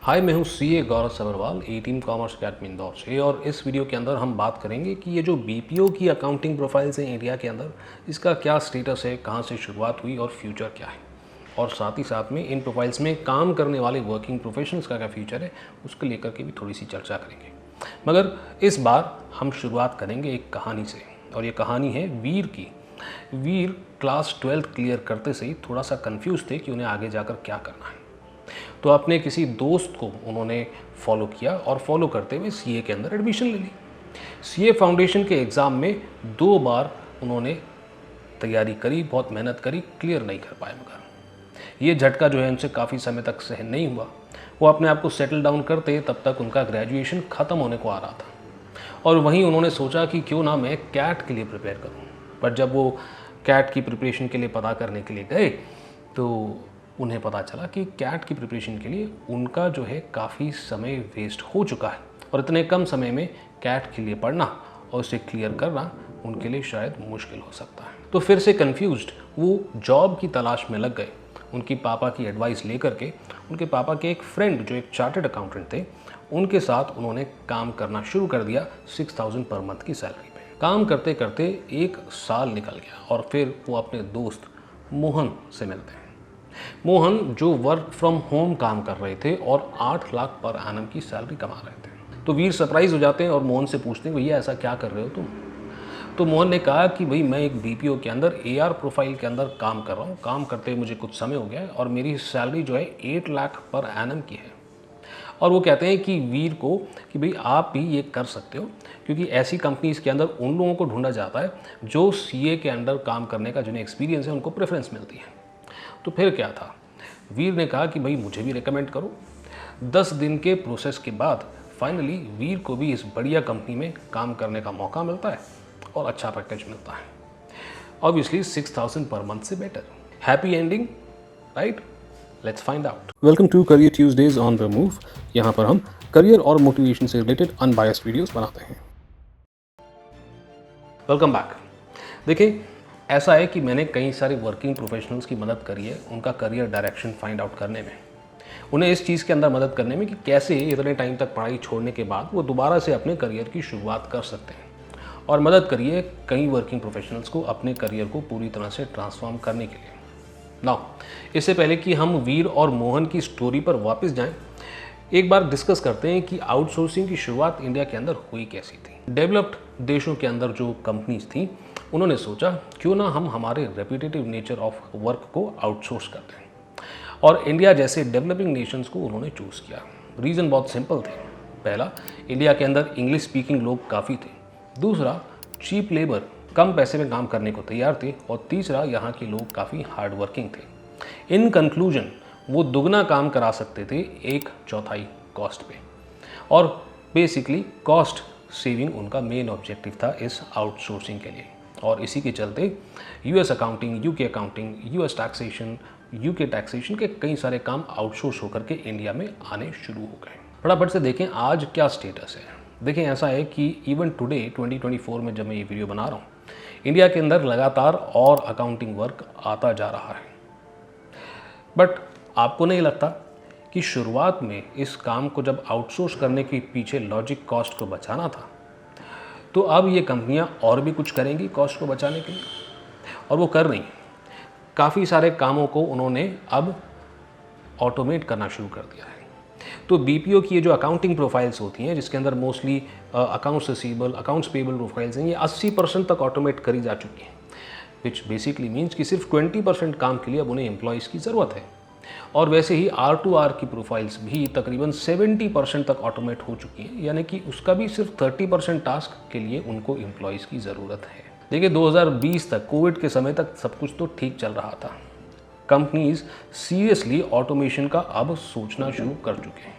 हाय, मैं हूँ सीए गौरव सबरवाल ए team commerce academy Indore से। और इस वीडियो के अंदर हम बात करेंगे कि ये जो बीपीओ की अकाउंटिंग प्रोफाइल्स हैं इंडिया के अंदर, इसका क्या स्टेटस है, कहाँ से शुरुआत हुई और फ्यूचर क्या है, और साथ ही साथ में इन प्रोफाइल्स में काम करने वाले वर्किंग प्रोफेशनल्स का क्या फ्यूचर है, उसको लेकर के भी थोड़ी सी चर्चा करेंगे। मगर इस बार हम शुरुआत करेंगे एक कहानी से, और ये कहानी है वीर की। वीर क्लास 12th क्लियर करते से ही थोड़ा सा कंफ्यूज थे कि उन्हें आगे जाकर क्या करना है। तो अपने किसी दोस्त को उन्होंने फॉलो किया और फॉलो करते हुए सीए के अंदर एडमिशन ले ली। सीए फाउंडेशन के एग्ज़ाम में 2 बार उन्होंने तैयारी करी, बहुत मेहनत करी, क्लियर नहीं कर पाए। मगर ये झटका जो है उनसे काफ़ी समय तक सहन नहीं हुआ। वो अपने आप को सेटल डाउन करते तब तक उनका ग्रेजुएशन ख़त्म होने को आ रहा था, और वहीं उन्होंने सोचा कि क्यों ना मैं कैट के लिए प्रिपेयर करूं। पर जब वो कैट की प्रिपरेशन के लिए पता करने के लिए गए तो उन्हें पता चला कि कैट की प्रिपरेशन के लिए उनका जो है काफ़ी समय वेस्ट हो चुका है, और इतने कम समय में कैट के लिए पढ़ना और उसे क्लियर करना उनके लिए शायद मुश्किल हो सकता है। तो फिर से कंफ्यूज्ड वो जॉब की तलाश में लग गए। उनकी पापा की एडवाइस लेकर के उनके पापा के एक फ्रेंड जो एक चार्टर्ड अकाउंटेंट थे, उनके साथ उन्होंने काम करना शुरू कर दिया 6000 पर मंथ की सैलरी पे। काम करते करते 1 साल निकल गया और फिर वो अपने दोस्त मोहन से मिलते हैं। मोहन जो वर्क फ्रॉम होम काम कर रहे थे और 8 लाख पर एनम की सैलरी कमा रहे थे। तो वीर सरप्राइज हो जाते हैं और मोहन से पूछते हैं, भैया ऐसा क्या कर रहे हो तुम? तो मोहन ने कहा कि भाई मैं एक बीपीओ के अंदर एआर प्रोफाइल के अंदर काम कर रहा हूँ, काम करते मुझे कुछ समय हो गया है और मेरी सैलरी जो है 8 लाख पर एनम की है। और वो कहते हैं कि वीर को कि भाई आप भी ये कर सकते हो, क्योंकि ऐसी कंपनीज़ के अंदर उन लोगों को ढूंढा जाता है जो सीए के अंडर काम करने का जिन्हें एक्सपीरियंस है उनको प्रेफरेंस मिलती है। तो फिर क्या था, वीर ने कहा कि भाई मुझे भी रिकमेंड करो। 10 दिन के प्रोसेस के बाद फाइनली वीर को भी इस बढ़िया कंपनी में काम करने का मौका मिलता है और अच्छा पैकेज मिलता है। ऑब्वियसली 6000 पर मंथ से better. Happy ending, right? Let's find out. Welcome to career Tuesdays on the move. यहाँ पर हम करियर और मोटिवेशन से रिलेटेड अनबायस्ड वीडियोस बनाते हैं। Welcome back. देखिए, ऐसा है कि मैंने कई सारे वर्किंग प्रोफेशनल्स की मदद करी है उनका करियर डायरेक्शन फाइंड आउट करने में, उन्हें इस चीज़ के अंदर मदद करने में कि कैसे इतने टाइम तक पढ़ाई छोड़ने के बाद वो दोबारा से अपने करियर की शुरुआत कर सकते हैं। और मदद करिए कई वर्किंग प्रोफेशनल्स को अपने करियर को पूरी तरह से ट्रांसफॉर्म करने के लिए। नाउ, इससे पहले कि हम वीर और मोहन की स्टोरी पर वापस जाएं, एक बार डिस्कस करते हैं कि आउटसोर्सिंग की शुरुआत इंडिया के अंदर हुई कैसी थी। डेवलप्ड देशों के अंदर जो कंपनीज थी उन्होंने सोचा क्यों ना हम हमारे रेपिटेटिव नेचर ऑफ वर्क को आउटसोर्स कर दें, और इंडिया जैसे डेवलपिंग नेशंस को उन्होंने चूज़ किया। रीज़न बहुत सिंपल थे। पहला, इंडिया के अंदर इंग्लिश स्पीकिंग लोग काफ़ी थे। दूसरा, चीप लेबर, कम पैसे में काम करने को तैयार थे। और तीसरा, यहाँ के लोग काफ़ी हार्ड वर्किंग थे। इन कंक्लूजन वो दुगना काम करा सकते थे 1/4 कॉस्ट पे, और बेसिकली कॉस्ट सेविंग उनका मेन ऑब्जेक्टिव था इस आउटसोर्सिंग के लिए। और इसी के चलते US accounting, UK accounting, US taxation, UK taxation के कई सारे काम आउटसोर्स होकर के इंडिया में आने शुरू हो गए। फटाफट से देखें आज क्या स्टेटस है। देखें, ऐसा है कि इवन टुडे 2024 में जब मैं ये वीडियो बना रहा हूँ, इंडिया के अंदर लगातार और अकाउंटिंग वर्क आता जा रहा है। बट आपको नहीं लगता कि शुरुआत में इस काम को जब आउटसोर्स करने के पीछे लॉजिक कॉस्ट को बचाना था, तो अब ये कंपनियां और भी कुछ करेंगी कॉस्ट को बचाने के लिए, और वो कर रही हैं। काफ़ी सारे कामों को उन्होंने अब ऑटोमेट करना शुरू कर दिया है। तो बीपीओ की ये जो अकाउंटिंग प्रोफाइल्स होती हैं, जिसके अंदर mostly accounts receivable, accounts payable profiles हैं, ये 80% तक ऑटोमेट करी जा चुकी हैं, विच बेसिकली मीन्स कि सिर्फ 20% काम के लिए अब उन्हें एम्प्लॉयज़ की ज़रूरत है। और वैसे ही R2R की प्रोफाइल्स भी तकरीबन 70% तक ऑटोमेट हो चुकी हैं, यानी कि उसका भी सिर्फ 30% टास्क के लिए उनको एम्प्लॉयज़ की ज़रूरत है। देखिए, 2020 तक, कोविड के समय तक सब कुछ तो ठीक चल रहा था। कंपनीज सीरियसली ऑटोमेशन का अब सोचना शुरू कर चुके हैं,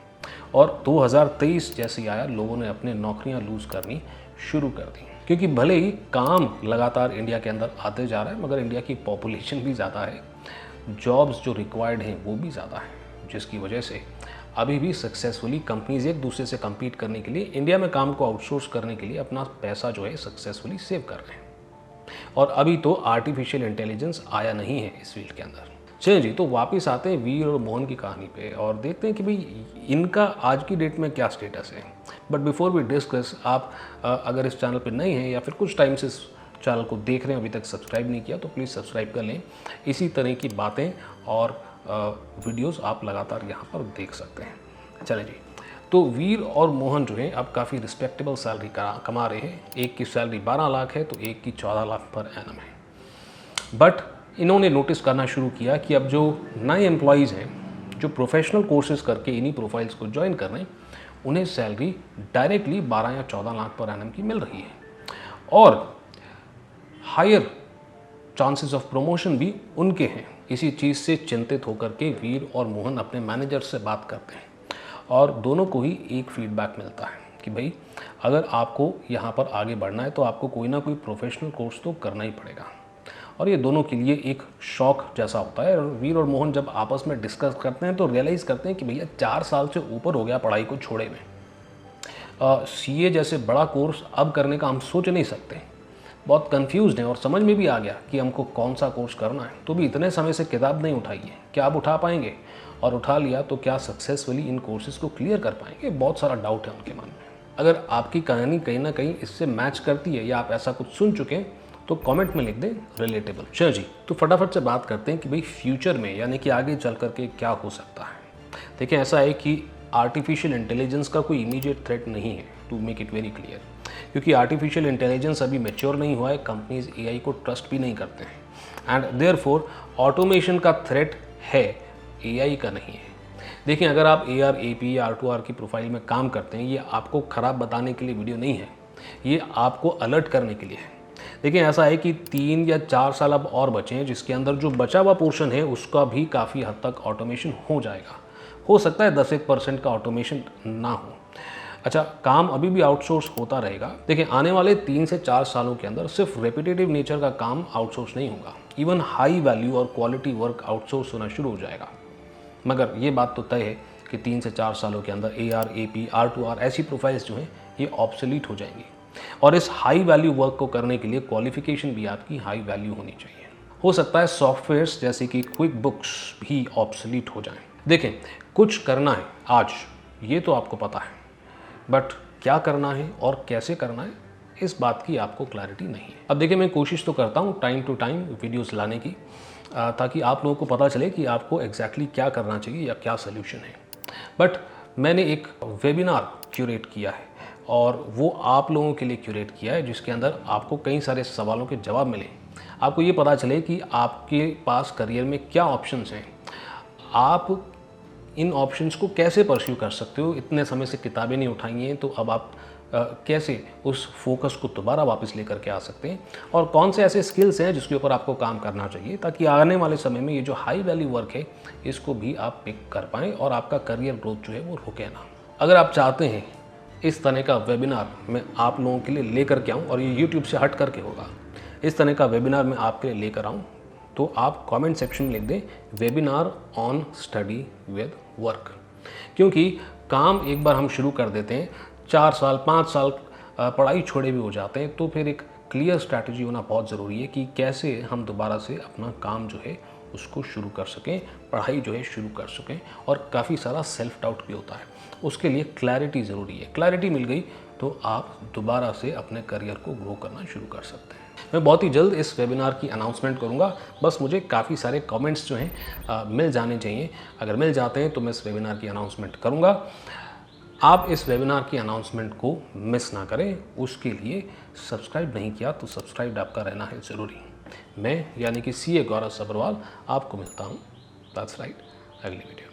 और 2023 जैसे आया, लोगों ने अपने नौकरियां लूज़ करनी शुरू कर दी। क्योंकि भले ही काम लगातार इंडिया के अंदर आते जा रहा है, मगर इंडिया की पॉपुलेशन भी ज़्यादा है, जॉब्स जो रिक्वायर्ड हैं वो भी ज़्यादा है, जिसकी वजह से अभी भी सक्सेसफुली कंपनीज एक दूसरे से कम्पीट करने के लिए इंडिया में काम को आउटसोर्स करने के लिए अपना पैसा जो है सक्सेसफुली सेव कर रहे हैं। और अभी तो आर्टिफिशियल इंटेलिजेंस आया नहीं है इस फील्ड के अंदर। चलिए जी, तो वापस आते हैं वीर और मोहन की कहानी पे और देखते हैं कि भाई इनका आज की डेट में क्या स्टेटस है। बट बिफोर वी डिस्कस, आप अगर इस चैनल पे नए हैं या फिर कुछ टाइम से इस चैनल को देख रहे हैं, अभी तक सब्सक्राइब नहीं किया, तो प्लीज़ सब्सक्राइब कर लें। इसी तरह की बातें और वीडियोस आप लगातार यहाँ पर देख सकते हैं। चलें जी, तो वीर और मोहन जो है अब काफ़ी रिस्पेक्टेबल सैलरी कमा रहे हैं। एक की सैलरी 12 लाख है तो एक की 14 लाख पर एनम है। बट इन्होंने नोटिस करना शुरू किया कि अब जो नए एम्प्लॉयज़ हैं जो प्रोफेशनल कोर्सेज करके इन्हीं प्रोफाइल्स को ज्वाइन कर रहे हैं, उन्हें सैलरी डायरेक्टली 12 या 14 लाख पर एनम की मिल रही है और हायर चांसेस ऑफ प्रमोशन भी उनके हैं। इसी चीज़ से चिंतित होकर के वीर और मोहन अपने मैनेजर से बात करते हैं और दोनों को ही एक फीडबैक मिलता है कि भाई अगर आपको यहाँ पर आगे बढ़ना है तो आपको कोई ना कोई प्रोफेशनल कोर्स तो करना ही पड़ेगा। और ये दोनों के लिए एक शौक जैसा होता है। और वीर और मोहन जब आपस में डिस्कस करते हैं तो रियलाइज़ करते हैं कि भैया 4 साल से ऊपर हो गया पढ़ाई को छोड़े में। सीए जैसे बड़ा कोर्स अब करने का हम सोच नहीं सकते। बहुत कंफ्यूज्ड हैं और समझ में भी आ गया कि हमको कौन सा कोर्स करना है, तो भी इतने समय से किताब नहीं उठाई है। क्या आप उठा पाएंगे? और उठा लिया तो क्या सक्सेसफुली इन कोर्सेज़ को क्लियर कर पाएंगे? बहुत सारा डाउट है उनके मन में। अगर आपकी कहानी कहीं ना कहीं इससे मैच करती है या आप ऐसा कुछ सुन चुके हैं तो कमेंट में लिख दें रिलेटेबल। चलो जी, तो फटाफट से बात करते हैं कि भाई फ्यूचर में यानी कि आगे चल करके क्या हो सकता है। देखिए, ऐसा है कि आर्टिफिशियल इंटेलिजेंस का कोई इमीडिएट थ्रेट नहीं है, to make it very clear, क्योंकि आर्टिफिशियल इंटेलिजेंस अभी मैच्योर नहीं हुआ है। कंपनीज एआई को ट्रस्ट भी नहीं करते हैं एंड देयरफॉर ऑटोमेशन का थ्रेट है, एआई का नहीं है। देखिए, अगर आप AR, AP या R2R की प्रोफाइल में काम करते हैं, ये आपको ख़राब बताने के लिए वीडियो नहीं है, ये आपको अलर्ट करने के लिए है। देखिए, ऐसा है कि 3 या 4 साल अब और बचे हैं, जिसके अंदर जो बचा हुआ पोर्शन है उसका भी काफ़ी हद तक ऑटोमेशन हो जाएगा। हो सकता है 10-1% का ऑटोमेशन ना हो। अच्छा, काम अभी भी आउटसोर्स होता रहेगा। देखिए, आने वाले 3 से 4 सालों के अंदर सिर्फ रेपिटेटिव नेचर का काम आउटसोर्स नहीं होगा, इवन हाई वैल्यू और क्वालिटी वर्क आउटसोर्स होना शुरू हो जाएगा। मगर ये बात तो तय है कि 3 से 4 सालों के अंदर AR, AP, R2R ऐसी प्रोफाइल्स जो हैं ये ऑब्सोलीट हो जाएंगी। और इस हाई वैल्यू वर्क को करने के लिए क्वालिफिकेशन भी आपकी हाई वैल्यू होनी चाहिए। हो सकता है सॉफ्टवेयर्स जैसे कि क्विक बुक्स भी ऑब्सोलीट हो जाएं। देखें, कुछ करना है आज, ये तो आपको पता है, बट क्या करना है और कैसे करना है, इस बात की आपको क्लैरिटी नहीं है। अब देखिए, मैं कोशिश तो करता हूँ टाइम टू टाइम वीडियोस लाने की, ताकि आप लोगों को पता चले कि आपको एग्जैक्टली क्या करना चाहिए या क्या सोल्यूशन है। बट मैंने एक वेबिनार क्यूरेट किया है और वो आप लोगों के लिए क्यूरेट किया है, जिसके अंदर आपको कई सारे सवालों के जवाब मिले। आपको ये पता चले कि आपके पास करियर में क्या ऑप्शंस हैं, आप इन ऑप्शंस को कैसे परस्यू कर सकते हो। इतने समय से किताबें नहीं उठाई हैं, तो अब आप कैसे उस फोकस को दोबारा वापस लेकर के आ सकते हैं, और कौन से ऐसे स्किल्स हैं जिसके ऊपर आपको काम करना चाहिए, ताकि आने वाले समय में ये जो हाई वैल्यू वर्क है इसको भी आप पिक कर पाएँ और आपका करियर ग्रोथ जो है वो रुके ना। अगर आप चाहते हैं इस तरह का वेबिनार मैं आप लोगों के लिए लेकर के आऊँ, और ये यूट्यूब से हट करके होगा, इस तरह का वेबिनार मैं आपके लिए लेकर आऊँ, तो आप कमेंट सेक्शन में लिख दें webinar on study with work. क्योंकि काम एक बार हम शुरू कर देते हैं, 4 साल 5 साल पढ़ाई छोड़े भी हो जाते हैं, तो फिर एक क्लियर स्ट्रैटेजी होना बहुत ज़रूरी है कि कैसे हम दोबारा से अपना काम जो है उसको शुरू कर सकें, पढ़ाई जो है शुरू कर सकें। और काफ़ी सारा सेल्फ डाउट भी होता है, उसके लिए क्लैरिटी ज़रूरी है। क्लैरिटी मिल गई तो आप दोबारा से अपने करियर को ग्रो करना शुरू कर सकते हैं। मैं बहुत ही जल्द इस वेबिनार की अनाउंसमेंट करूंगा, बस मुझे काफ़ी सारे कमेंट्स जो हैं मिल जाने चाहिए। अगर मिल जाते हैं तो मैं इस वेबिनार की अनाउंसमेंट करूंगा। आप इस वेबिनार की अनाउंसमेंट को मिस ना करें, उसके लिए सब्सक्राइब नहीं किया तो सब्सक्राइब आपका रहना है ज़रूरी। मैं यानी कि CA गौरव सब्रवाल आपको मिलता हूँ, दैट्स राइट, अगली वीडियो।